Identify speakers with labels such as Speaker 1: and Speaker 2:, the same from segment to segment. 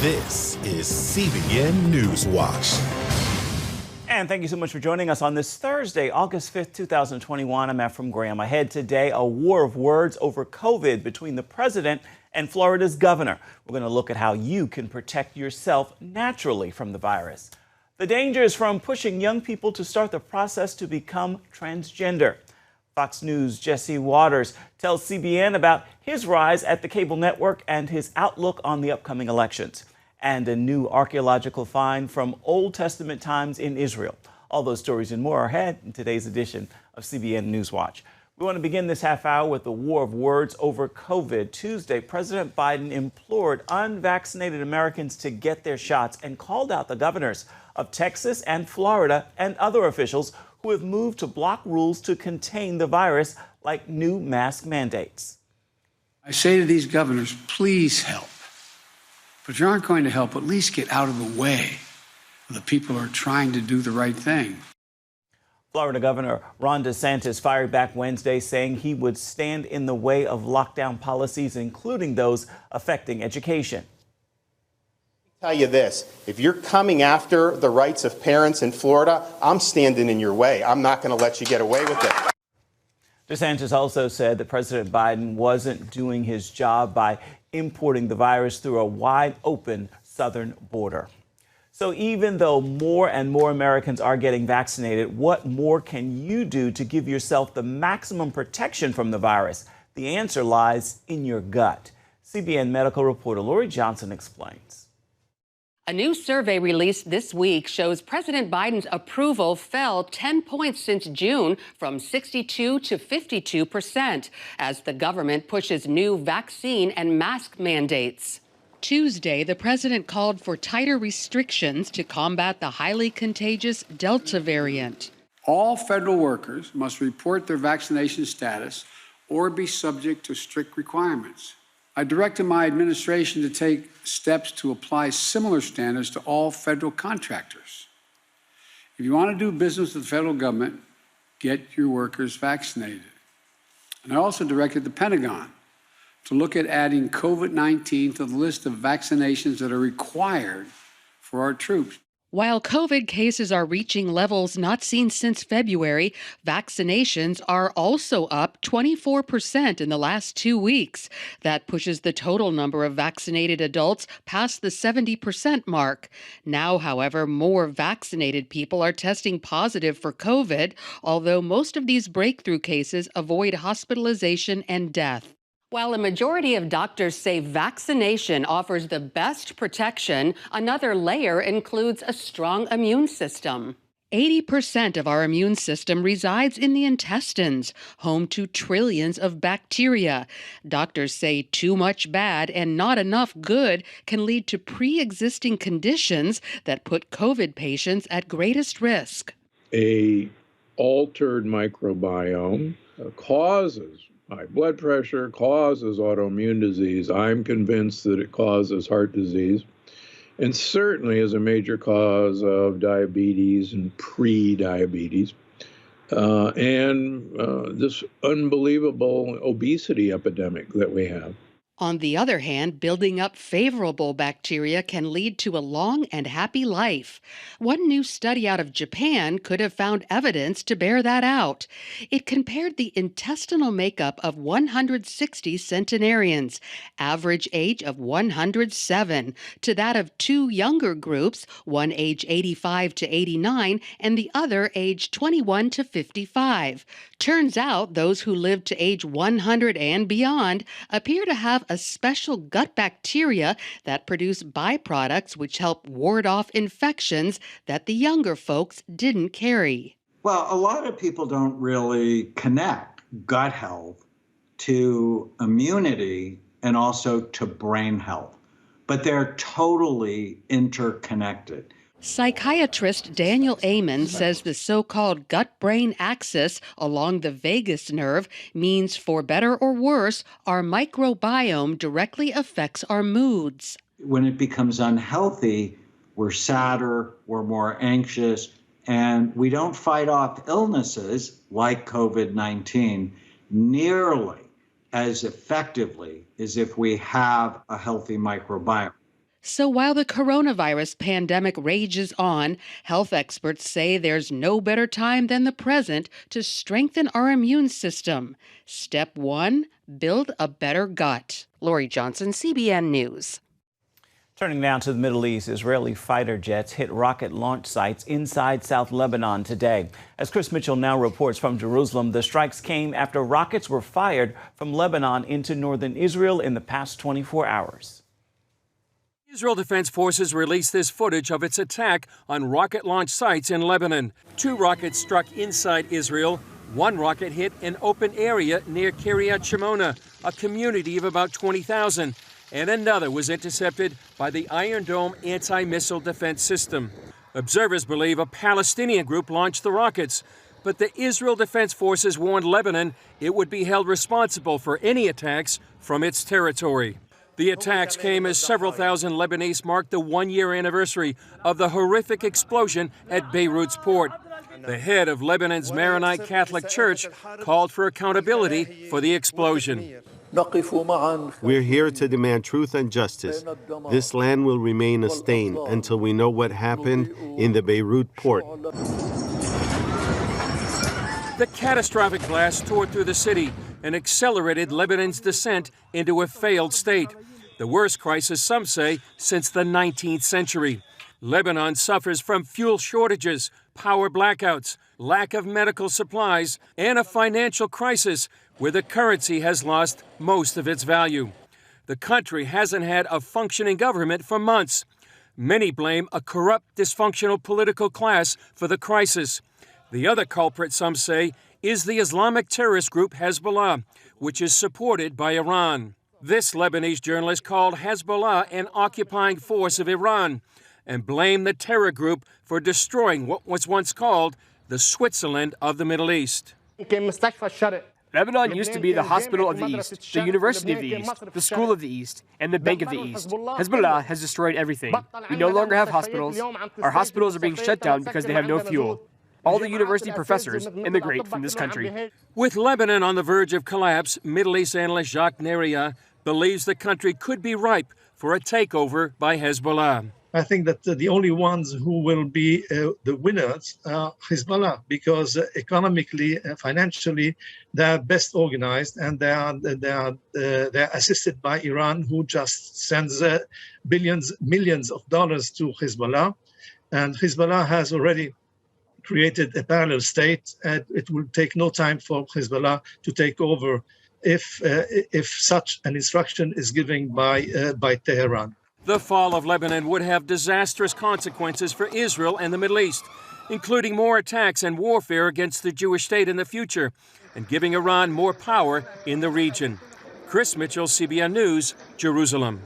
Speaker 1: This is CBN NewsWatch.
Speaker 2: And thank you so much for joining us on this Thursday, August 5th, 2021. I'm Ephraim Graham. Ahead today, a war of words over COVID between the president and Florida's governor. We're going to look at how you can protect yourself naturally from the virus. The dangers from pushing young people to start the process to become transgender. Fox News' Jesse Waters tells CBN about his rise at the cable network and his outlook on the upcoming elections. And a new archaeological find from Old Testament times in Israel. All those stories and more are ahead in today's edition of CBN NewsWatch. We want to begin this half hour with the war of words over COVID. Tuesday, President Biden implored unvaccinated Americans to get their shots and called out the governors of Texas and Florida and other officials who have moved to block rules to contain the virus, like new mask mandates.
Speaker 3: I say to these governors, please help. But if you aren't going to help, at least get out of the way of the people who are trying to do the right thing.
Speaker 2: Florida Governor Ron DeSantis fired back Wednesday, saying he would stand in the way of lockdown policies, including those affecting education.
Speaker 4: Tell you this, if you're coming after the rights of parents in Florida, I'm standing in your way. I'm not going to let you get away with it.
Speaker 2: DeSantis also said that President Biden wasn't doing his job by importing the virus through a wide open southern border. So even though more and more Americans are getting vaccinated, what more can you do to give yourself the maximum protection from the virus? The answer lies in your gut. CBN medical reporter Lori Johnson explains.
Speaker 5: A new survey released this week shows President Biden's approval fell 10 points since June, from 62 to 52%, as the government pushes new vaccine and mask mandates. Tuesday, the president called for tighter restrictions to combat the highly contagious Delta variant.
Speaker 3: All federal workers must report their vaccination status or be subject to strict requirements. I directed my administration to take steps to apply similar standards to all federal contractors. If you want to do business with the federal government, get your workers vaccinated. And I also directed the Pentagon to look at adding COVID-19 to the list of vaccinations that are required for our troops.
Speaker 5: While COVID cases are reaching levels not seen since February, vaccinations are also up 24% in the last 2 weeks. That pushes the total number of vaccinated adults past the 70% mark. Now, however, more vaccinated people are testing positive for COVID, although most of these breakthrough cases avoid hospitalization and death. While a majority of doctors say vaccination offers the best protection, another layer includes a strong immune system. 80% of our immune system resides in the intestines, home to trillions of bacteria. Doctors say too much bad and not enough good can lead to pre-existing conditions that put COVID patients at greatest risk.
Speaker 6: A altered microbiome causes high blood pressure, causes autoimmune disease. I'm convinced that it causes heart disease, and certainly is a major cause of diabetes and pre-diabetes, and this unbelievable obesity epidemic that we have.
Speaker 5: On the other hand, building up favorable bacteria can lead to a long and happy life. One new study out of Japan could have found evidence to bear that out. It compared the intestinal makeup of 160 centenarians, average age of 107, to that of two younger groups, one age 85 to 89 and the other age 21 to 55. Turns out those who lived to age 100 and beyond appear to have a special gut bacteria that produce byproducts which help ward off infections that the younger folks didn't carry.
Speaker 7: Well, a lot of people don't really connect gut health to immunity and also to brain health, but they're totally interconnected.
Speaker 5: Psychiatrist Daniel Amen says the so-called gut-brain axis along the vagus nerve means, for better or worse, our microbiome directly affects our moods.
Speaker 7: When it becomes unhealthy, we're sadder, we're more anxious, and we don't fight off illnesses like COVID-19 nearly as effectively as if we have a healthy microbiome.
Speaker 5: So while the coronavirus pandemic rages on, health experts say there's no better time than the present to strengthen our immune system. Step 1, build a better gut. Lori Johnson, CBN News.
Speaker 2: Turning now to the Middle East, Israeli fighter jets hit rocket launch sites inside South Lebanon today. As Chris Mitchell now reports from Jerusalem, the strikes came after rockets were fired from Lebanon into northern Israel in the past 24 hours.
Speaker 8: Israel Defense Forces released this footage of its attack on rocket launch sites in Lebanon. 2 rockets struck inside Israel. 1 rocket hit an open area near Kiryat Shimona, a community of about 20,000, and another was intercepted by the Iron Dome anti-missile defense system. Observers believe a Palestinian group launched the rockets, but the Israel Defense Forces warned Lebanon it would be held responsible for any attacks from its territory. The attacks came as several thousand Lebanese marked the 1-year anniversary of the horrific explosion at Beirut's port. The head of Lebanon's Maronite Catholic Church called for accountability for the explosion.
Speaker 9: We're here to demand truth and justice. This land will remain a stain until we know what happened in the Beirut port.
Speaker 8: The catastrophic blast tore through the city and accelerated Lebanon's descent into a failed state. The worst crisis, some say, since the 19th century. Lebanon suffers from fuel shortages, power blackouts, lack of medical supplies, and a financial crisis where the currency has lost most of its value. The country hasn't had a functioning government for months. Many blame a corrupt, dysfunctional political class for the crisis. The other culprit, some say, is the Islamic terrorist group Hezbollah, which is supported by Iran. This Lebanese journalist called Hezbollah an occupying force of Iran and blamed the terror group for destroying what was once called the Switzerland of the Middle East.
Speaker 10: Lebanon used to be the hospital of the East, the University of the East, the School of the East, and the Bank of the East. Hezbollah has destroyed everything. We no longer have hospitals. Our hospitals are being shut down because they have no fuel. All the university professors immigrate from this country.
Speaker 8: With Lebanon on the verge of collapse, Middle East analyst Jacques Neria believes the country could be ripe for a takeover by Hezbollah.
Speaker 11: I think that the only ones who will be the winners are Hezbollah, because economically, financially, they are best organized, and they are assisted by Iran, who just sends millions of dollars to Hezbollah, and Hezbollah has already created a parallel state, and it will take no time for Hezbollah to take over if such an instruction is given by Tehran.
Speaker 8: The fall of Lebanon would have disastrous consequences for Israel and the Middle East, including more attacks and warfare against the Jewish state in the future, and giving Iran more power in the region. Chris Mitchell, CBN News, Jerusalem.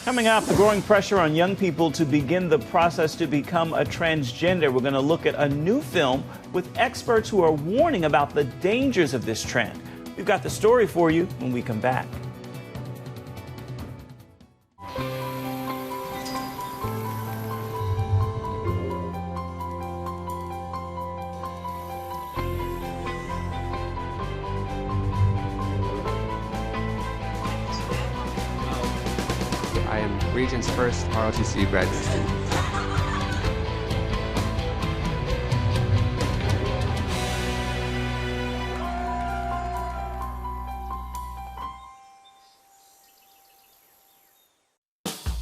Speaker 2: Coming up, the growing pressure on young people to begin the process to become a transgender. We're going to look at a new film with experts who are warning about the dangers of this trend. We've got the story for you when we come back.
Speaker 12: I am Region's first ROTC graduate student.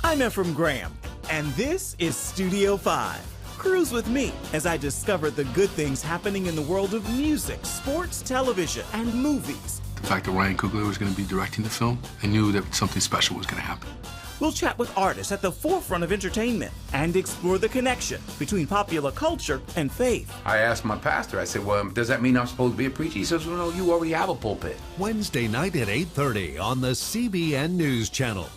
Speaker 1: I'm Ephraim Graham, and this is Studio 5. Cruise with me as I discover the good things happening in the world of music, sports, television, and movies.
Speaker 13: The fact that Ryan Coogler was going to be directing the film, I knew that something special was going to happen.
Speaker 1: We'll chat with artists at the forefront of entertainment and explore the connection between popular culture and faith.
Speaker 14: I asked my pastor, I said, well, does that mean I'm supposed to be a preacher? He says, well, no, you already have a pulpit.
Speaker 15: Wednesday night at 8:30 on the CBN News Channel.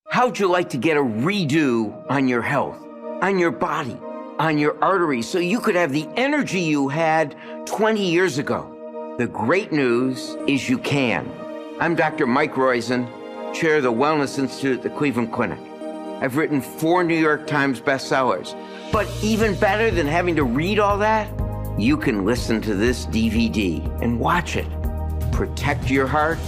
Speaker 16: How'd you like to get a redo on your health, on your body, on your arteries, so you could have the energy you had 20 years ago? The great news is you can. I'm Dr. Mike Roizen, chair of the Wellness Institute at the Cleveland Clinic. I've written 4 New York Times bestsellers. But even better than having to read all that, you can listen to this DVD and watch it. Protect your heart?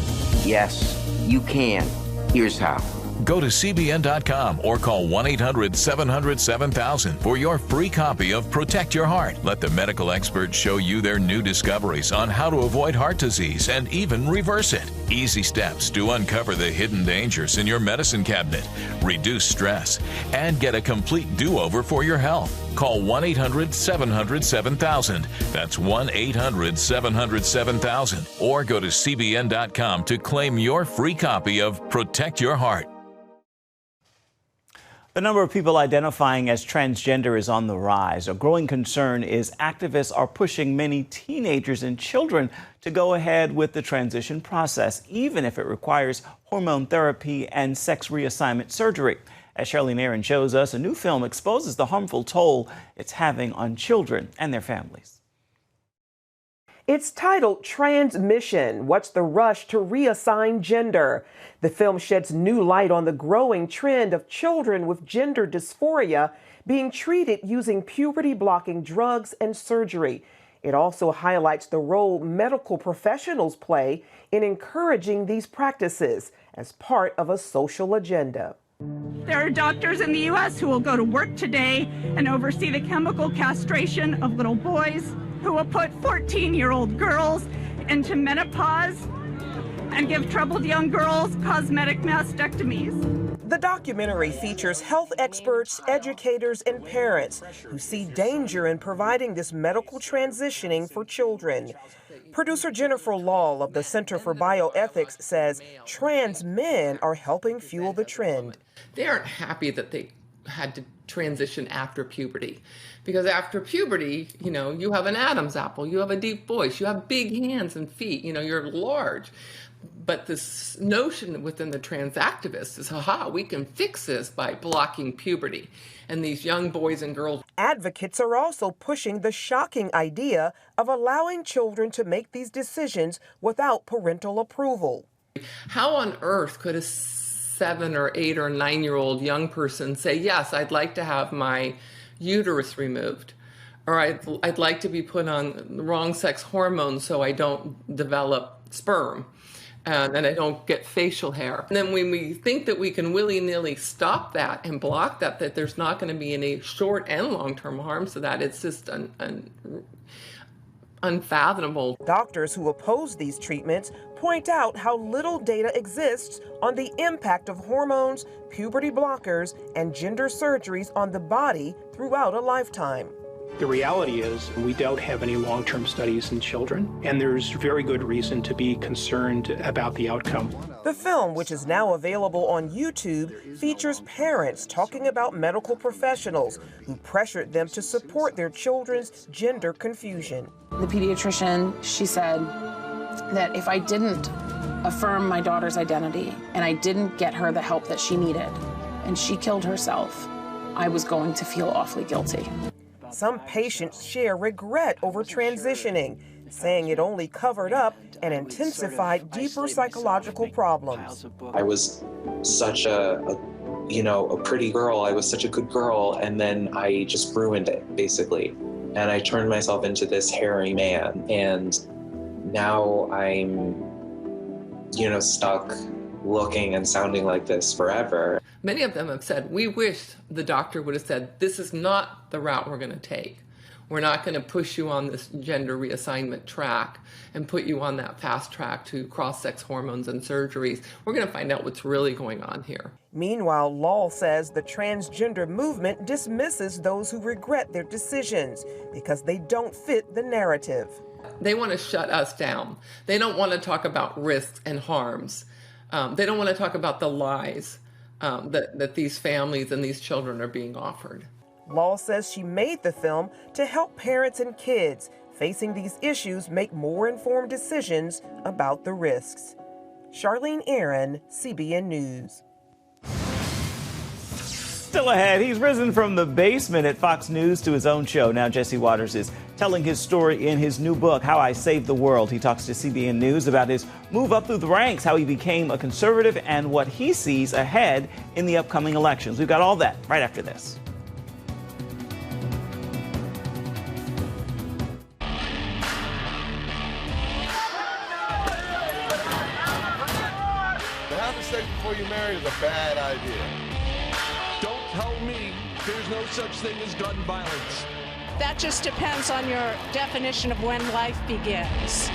Speaker 16: Yes, you can. Here's how.
Speaker 17: Go to CBN.com or call 1-800-700-7000 for your free copy of Protect Your Heart. Let the medical experts show you their new discoveries on how to avoid heart disease and even reverse it. Easy steps to uncover the hidden dangers in your medicine cabinet, reduce stress, and get a complete do-over for your health. Call 1-800-700-7000. That's 1-800-700-7000. Or go to CBN.com to claim your free copy of Protect Your Heart.
Speaker 2: The number of people identifying as transgender is on the rise. A growing concern is activists are pushing many teenagers and children to go ahead with the transition process, even if it requires hormone therapy and sex reassignment surgery. As Charlene Aaron shows us, a new film exposes the harmful toll it's having on children and their families.
Speaker 18: It's titled Transmission: What's the Rush to Reassign Gender? The film sheds new light on the growing trend of children with gender dysphoria being treated using puberty-blocking drugs and surgery. It also highlights the role medical professionals play in encouraging these practices as part of a social agenda.
Speaker 19: There are doctors in the U.S. who will go to work today and oversee the chemical castration of little boys, who will put 14-year-old girls into menopause and give troubled young girls cosmetic mastectomies.
Speaker 18: The documentary features health experts, educators, and parents who see danger in providing this medical transitioning for children. Producer Jennifer Law of the Center for Bioethics says trans men are helping fuel the trend.
Speaker 20: They aren't happy that they had to transition after puberty, because after puberty, you have an Adam's apple, you have a deep voice, you have big hands and feet, you're large. But this notion within the trans activists is, we can fix this by blocking puberty. And these young boys and girls.
Speaker 18: Advocates are also pushing the shocking idea of allowing children to make these decisions without parental approval.
Speaker 20: How on earth could a 7 or 8 or 9-year-old young person say, yes, I'd like to have my uterus removed, or I'd like to be put on the wrong sex hormones so I don't develop sperm and I don't get facial hair. And then when we think that we can willy-nilly stop that and block that there's not going to be any short and long-term harms to that, it's just unfathomable.
Speaker 18: Doctors who oppose these treatments point out how little data exists on the impact of hormones, puberty blockers, and gender surgeries on the body throughout a lifetime.
Speaker 21: The reality is we don't have any long-term studies in children, and there's very good reason to be concerned about the outcome.
Speaker 18: The film, which is now available on YouTube, features parents talking about medical professionals who pressured them to support their children's gender confusion.
Speaker 22: The pediatrician, she said that if I didn't affirm my daughter's identity and I didn't get her the help that she needed, and she killed herself, I was going to feel awfully guilty.
Speaker 18: Some patients share regret over transitioning, saying it only covered up and intensified deeper psychological problems.
Speaker 23: I was such a pretty girl. I was such a good girl, and then I just ruined it, basically. And I turned myself into this hairy man, and now I'm, stuck looking and sounding like this forever.
Speaker 20: Many of them have said, we wish the doctor would have said, this is not the route we're going to take. We're not going to push you on this gender reassignment track and put you on that fast track to cross-sex hormones and surgeries. We're going to find out what's really going on here.
Speaker 18: Meanwhile, Law says the transgender movement dismisses those who regret their decisions because they don't fit the narrative.
Speaker 20: They want to shut us down. They don't want to talk about risks and harms. They don't want to talk about the lies that these families and these children are being offered.
Speaker 18: Law says she made the film to help parents and kids facing these issues make more informed decisions about the risks. Charlene Aaron, CBN News.
Speaker 2: Still ahead, he's risen from the basement at Fox News to his own show. Now Jesse Waters is telling his story in his new book, How I Saved the World. He talks to CBN News about his move up through the ranks, how he became a conservative, and what he sees ahead in the upcoming elections. We've got all that right after this.
Speaker 3: before you married is a bad idea. Don't tell me there's no such thing as gun violence.
Speaker 4: That just depends on your definition of when life begins.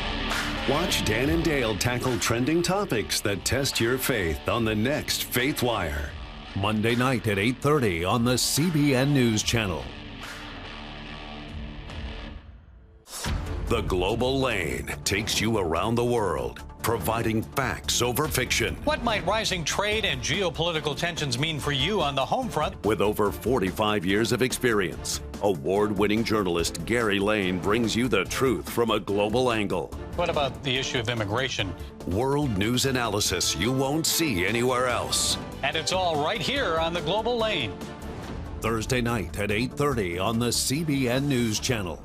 Speaker 15: Watch Dan and Dale tackle trending topics that test your faith on the next Faith Wire. Monday night at 8:30 on the CBN News Channel. The Global Lane takes you around the world, providing facts over fiction.
Speaker 6: What might rising trade and geopolitical tensions mean for you on the home front?
Speaker 15: With over 45 years of experience, award-winning journalist Gary Lane brings you the truth from a global angle.
Speaker 6: What about the issue of immigration?
Speaker 15: World news analysis you won't see anywhere else.
Speaker 6: And it's all right here on the Global Lane.
Speaker 15: Thursday night at 8:30 on the CBN News Channel.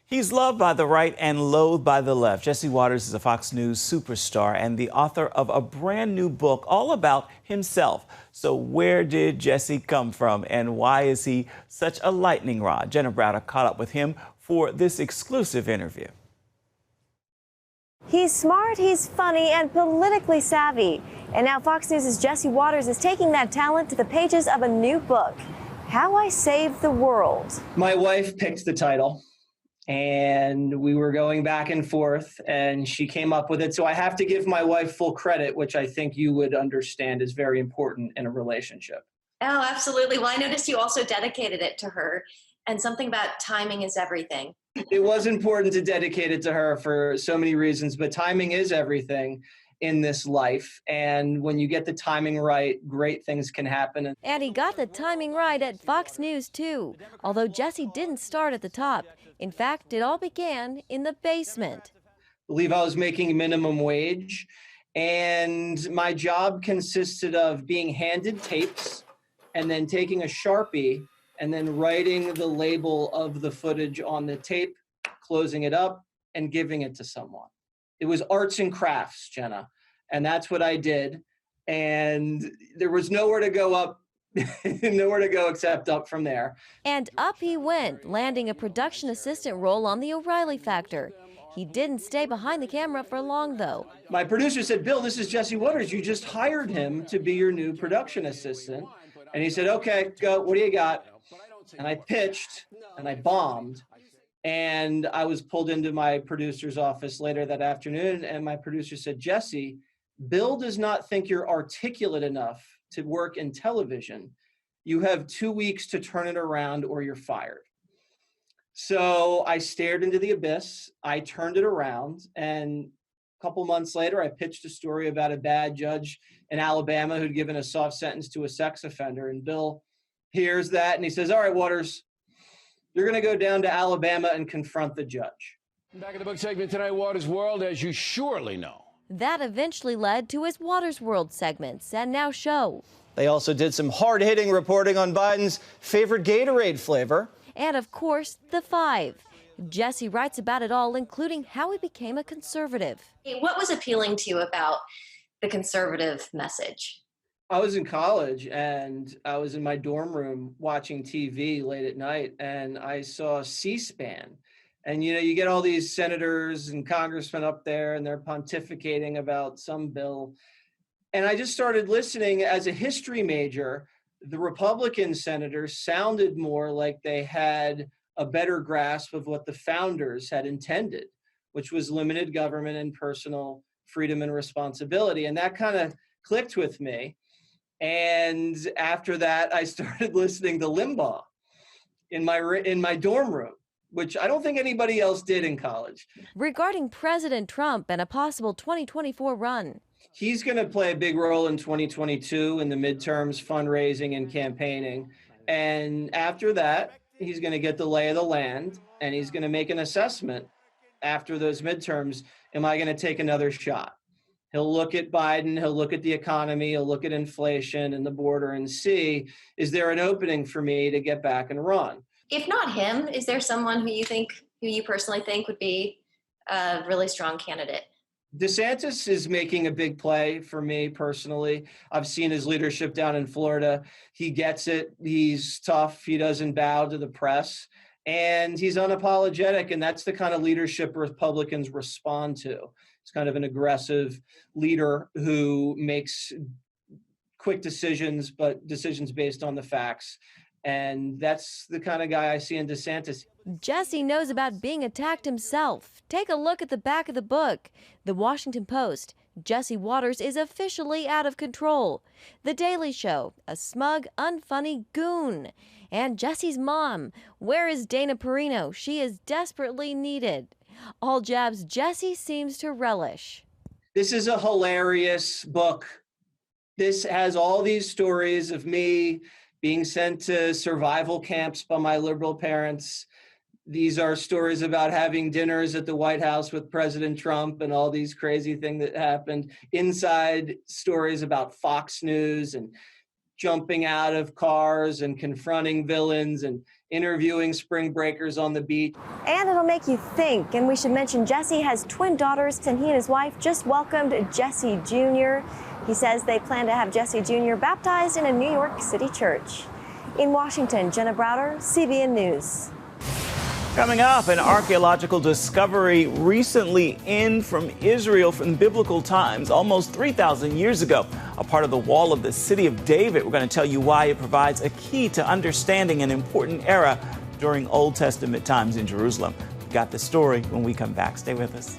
Speaker 2: He's loved by the right and loathed by the left. Jesse Watters is a Fox News superstar and the author of a brand new book all about himself. So where did Jesse come from and why is he such a lightning rod? Jenna Browder caught up with him for this exclusive interview.
Speaker 24: He's smart, he's funny, and politically savvy. And now Fox News' Jesse Watters is taking that talent to the pages of a new book, How I Saved the World.
Speaker 25: My wife picked the title, and we were going back and forth, and she came up with it. So I have to give my wife full credit, which I think you would understand is very important in a relationship.
Speaker 26: Oh, absolutely. Well, I noticed you also dedicated it to her, and something about timing is everything.
Speaker 25: It was important to dedicate it to her for so many reasons, but timing is everything in this life. And when you get the timing right, great things can happen.
Speaker 27: And he got the timing right at Fox News, too. Although Jesse didn't start at the top. In fact, it all began in the basement.
Speaker 25: I believe I was making minimum wage, and my job consisted of being handed tapes and then taking a Sharpie and then writing the label of the footage on the tape, closing it up, and giving it to someone. It was arts and crafts, Jenna, and that's what I did. And there was nowhere to go up, nowhere to go except up from there.
Speaker 27: And up he went, landing a production assistant role on The O'Reilly Factor. He didn't stay behind the camera for long, though.
Speaker 25: My producer said, "Bill, this is Jesse Watters. You just hired him to be your new production assistant." And he said, "Okay, go. What do you got?" And I pitched, and I bombed. And I was pulled into my producer's office later that afternoon, and my producer said, "Jesse, Bill does not think you're articulate enough to work in television. You have 2 weeks to turn it around or you're fired." So I stared into the abyss. I turned it around, and a couple months later, I pitched a story about a bad judge in Alabama who'd given a soft sentence to a sex offender. And Bill hears that, and he says, "All right, Watters, you're going to go down to Alabama and confront the judge."
Speaker 3: Back in the book segment tonight, Watters World, as you surely know.
Speaker 27: That eventually led to his Watters World segments and now show.
Speaker 25: They also did some hard-hitting reporting on Biden's favorite Gatorade flavor.
Speaker 27: And of course, the 5. Jesse writes about it all, including how he became a conservative.
Speaker 26: What was appealing to you about the conservative message?
Speaker 25: I was in college, and I was in my dorm room watching TV late at night, and I saw C-SPAN. And, you know, you get all these senators and congressmen up there, and they're pontificating about some bill. And I just started listening. As a history major, the Republican senators sounded more like they had a better grasp of what the founders had intended, which was limited government and personal freedom and responsibility. And that kind of clicked with me. And after that, I started listening to Limbaugh in my dorm room, which I don't think anybody else did in college.
Speaker 27: Regarding President Trump and a possible 2024 run.
Speaker 25: He's going to play a big role in 2022 in the midterms, fundraising and campaigning. And after that, he's going to get the lay of the land, and he's going to make an assessment after those midterms. Am I going to take another shot? He'll look at Biden, he'll look at the economy, he'll look at inflation and the border and see, is there an opening for me to get back and run?
Speaker 26: If not him, is there someone who you personally think would be a really strong candidate?
Speaker 25: DeSantis is making a big play for me personally. I've seen his leadership down in Florida. He gets it. He's tough. He doesn't bow to the press. And he's unapologetic. And that's the kind of leadership Republicans respond to. It's kind of an aggressive leader who makes quick decisions, but decisions based on the facts. And that's the kind of guy I see in DeSantis.
Speaker 27: Jesse knows about being attacked himself. Take a look at the back of the book. The Washington Post. Jesse Waters is officially out of control. The Daily Show. A smug, unfunny goon. And Jesse's mom. Where is Dana Perino? She is desperately needed. All jabs Jesse seems to relish.
Speaker 25: This is a hilarious book. This has all these stories of me being sent to survival camps by my liberal parents. These are stories about having dinners at the White House with President Trump and all these crazy things that happened. Inside stories about Fox News and jumping out of cars and confronting villains and interviewing spring breakers on the beach.
Speaker 24: And it'll make you think. And we should mention Jesse has twin daughters, and he and his wife just welcomed Jesse Jr. He says they plan to have Jesse Jr. baptized in a New York City church. In Washington, Jenna Browder, CBN News.
Speaker 2: Coming up, an archaeological discovery recently in from Israel from biblical times, almost 3,000 years ago, a part of the wall of the city of David. We're going to tell you why it provides a key to understanding an important era during Old Testament times in Jerusalem. We've got the story when we come back. Stay with us.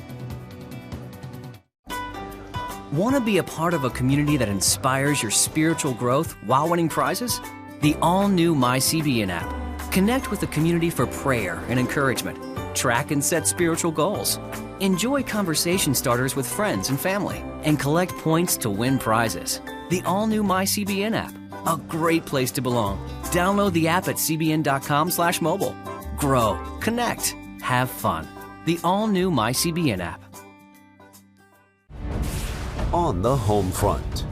Speaker 5: Want to be a part of a community that inspires your spiritual growth while winning prizes? The all-new CBN app. Connect with the community for prayer and encouragement. Track and set spiritual goals. Enjoy conversation starters with friends and family. And collect points to win prizes. The all-new CBN app. A great place to belong. Download the app at cbn.com/mobile. Grow, connect, have fun. The all-new CBN app.
Speaker 15: On the home front.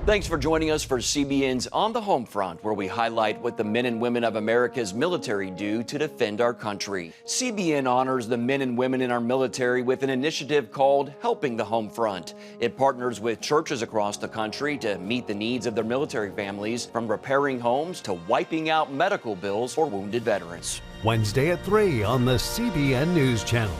Speaker 7: Thanks for joining us for CBN's On the Home Front, where we highlight what the men and women of America's military do to defend our country. CBN honors the men and women in our military with an initiative called Helping the Home Front. It partners with churches across the country to meet the needs of their military families, from repairing homes to wiping out medical bills for wounded veterans.
Speaker 15: Wednesday at 3 on the CBN News Channel.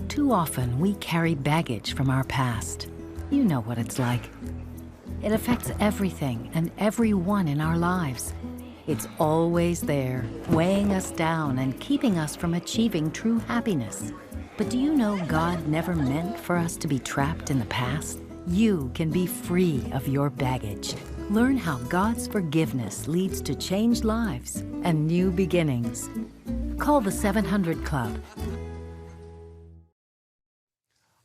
Speaker 8: Too often, we carry baggage from our past. You know what it's like. It affects everything and everyone in our lives. It's always there, weighing us down and keeping us from achieving true happiness. But do you know God never meant for us to be trapped in the past? You can be free of your baggage. Learn how God's forgiveness leads to changed lives and new beginnings. Call the 700 Club.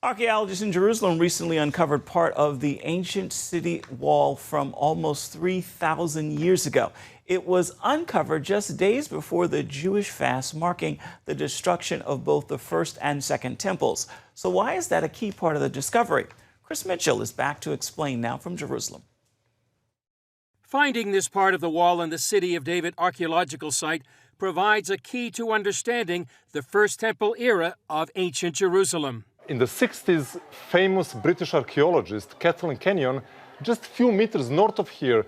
Speaker 2: Archaeologists in Jerusalem recently uncovered part of the ancient city wall from almost 3,000 years ago. It was uncovered just days before the Jewish fast marking the destruction of both the first and second temples. So why is that a key part of the discovery? Chris Mitchell is back to explain now from Jerusalem.
Speaker 9: Finding this part of the wall in the City of David archaeological site
Speaker 1: provides a key to understanding the First Temple era of ancient Jerusalem.
Speaker 9: In the 60s, famous British archaeologist Kathleen Kenyon, just a few meters north of here,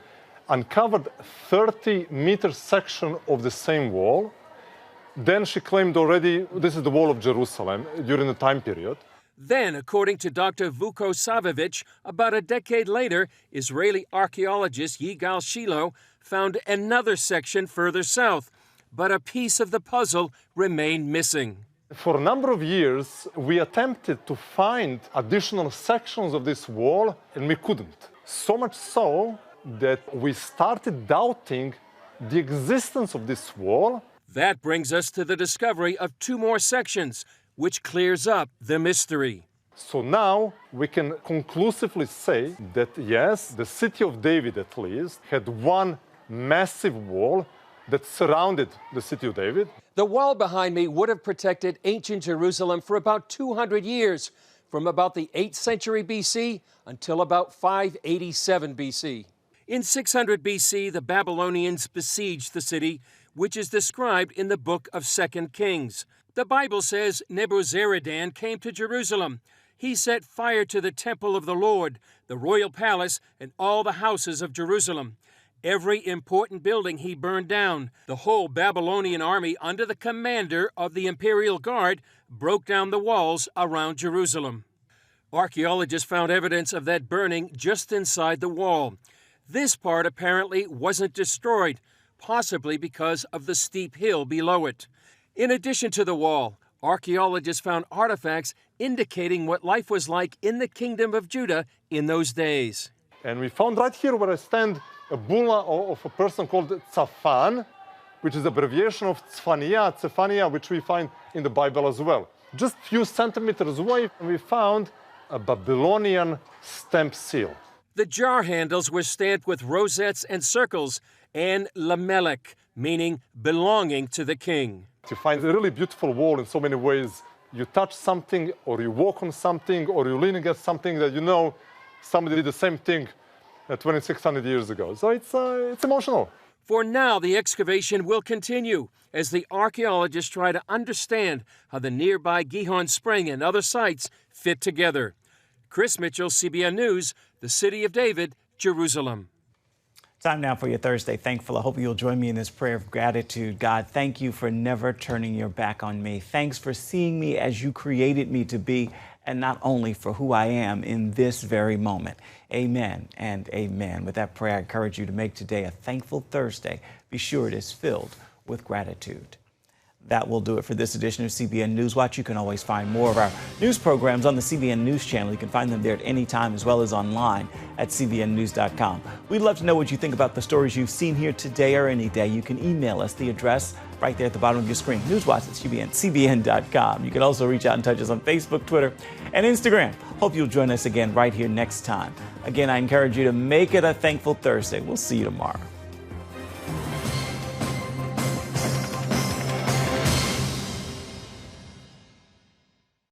Speaker 9: uncovered 30-meter section of the same wall. Then she claimed already this is the wall of Jerusalem during the time period.
Speaker 1: Then, according to Dr. Vuko Savovich, about a decade later, Israeli archaeologist Yigal Shiloh found another section further south, but a piece of the puzzle remained missing.
Speaker 9: For a number of years, we attempted to find additional sections of this wall, and we couldn't. So much so that we started doubting the existence of this wall.
Speaker 1: That brings us to the discovery of 2 more sections, which clears up the mystery.
Speaker 9: So now we can conclusively say that, yes, the city of David at least had one massive wall that surrounded the city of David.
Speaker 1: The wall behind me would have protected ancient Jerusalem for about 200 years, from about the 8th century BC until about 587 BC. In 600 BC, the Babylonians besieged the city, which is described in the book of 2 Kings. The Bible says Nebuzaradan came to Jerusalem. He set fire to the temple of the Lord, the royal palace, and all the houses of Jerusalem. Every important building he burned down. The whole Babylonian army, under the commander of the imperial guard, broke down the walls around Jerusalem. Archaeologists found evidence of that burning just inside the wall. This part apparently wasn't destroyed, possibly because of the steep hill below it. In addition to the wall, archaeologists found artifacts indicating what life was like in the kingdom of Judah in those days.
Speaker 9: And we found right here where I stand a bulla of a person called Tzafan, which is abbreviation of Tzefania, which we find in the Bible as well. Just a few centimeters away, we found a Babylonian stamp seal.
Speaker 1: The jar handles were stamped with rosettes and circles, and Lamelech, meaning belonging to the king.
Speaker 9: You find a really beautiful wall in so many ways. You touch something, or you walk on something, or you lean against something that you know somebody did the same thing 2,600 years ago. So it's emotional.
Speaker 1: For now, the excavation will continue as the archaeologists try to understand how the nearby Gihon Spring and other sites fit together. Chris Mitchell, CBN News, the City of David, Jerusalem.
Speaker 2: Time now for your Thursday Thankful. I hope you'll join me in this prayer of gratitude. God, thank you for never turning your back on me. Thanks for seeing me as you created me to be, and not only for who I am in this very moment. Amen and amen. With that prayer, I encourage you to make today a thankful Thursday. Be sure it is filled with gratitude. That will do it for this edition of CBN NewsWatch. You can always find more of our news programs on the CBN News Channel. You can find them there at any time, as well as online at cbnnews.com. We'd love to know what you think about the stories you've seen here today or any day. You can email us. The address right there at the bottom of your screen, newswatch@cbn.com. You can also reach out and touch us on Facebook, Twitter, and Instagram. Hope you'll join us again right here next time. Again, I encourage you to make it a thankful Thursday. We'll see you tomorrow.